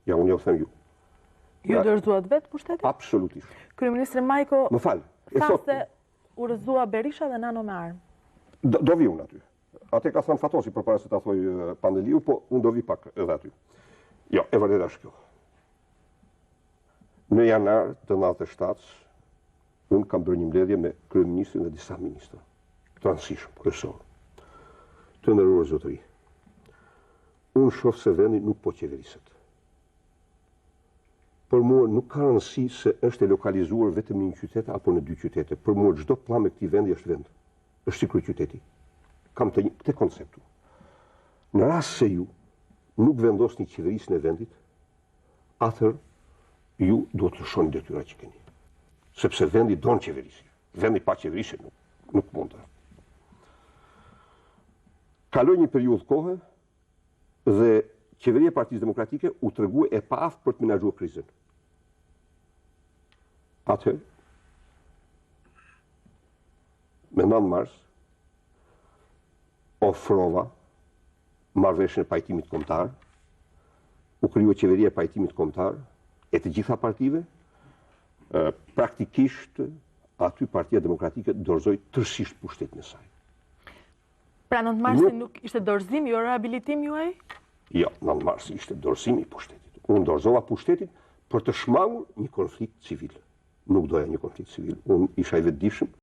Ja, unë ju them ju. Ju dorëzuat vetë pushtetin? Absolutisht. Kryeministri Majko Më falë. tha se urëzua Berisha dhe Nano me armë. Do vi unë aty. Ate ka thënë Fatosi përpara se ta thoj Pandeliu, po unë do vi pak edhe aty. Jo, e vërtet është kjo. Në janar të 97, unë kam bërë një mbledhje me kryeministrin dhe disa ministra. Të rëndësishëm, kryesor. Të nderuar zotëri. Unë shoh se vendi nuk po qeveriset. Për mua nuk ka rëndësi se është e lokalizuar vetëm në një qytet apo në 2 qytete. Për mua çdo plam me këtij vendi është vend. Është si kryeqyteti. Kam të konceptu. Në rast se ju nuk vendosni qeverisjen e vendit, atëherë ju duhet të lëshoni detyrat që keni. Sepse vendi don qeverisje. Vendi pa qeverisje nuk mund të. Kaloi një periudhë kohe dhe qeveria e Partisë Demokratike u tregua e paaftë për të menaxhuar krizën. Atëherë, me 9 mars, ofrova marrëveshjen e pajtimit kombëtar, u krijua qeveria e pajtimit kombëtar e të gjitha partive, praktikisht aty Partia Demokratike dorëzoi tërësisht pushtetin e saj. Pra 9 marsi nuk ishte dorëzim, jo rehabilitim juaj? Jo, 9 marsi ishte dorëzimi i pushtetit. Unë dorëzova pushtetin për të shmangur një konflikt civil. Nuk doja një konflikt civil. Unë isha i vetëdijshëm.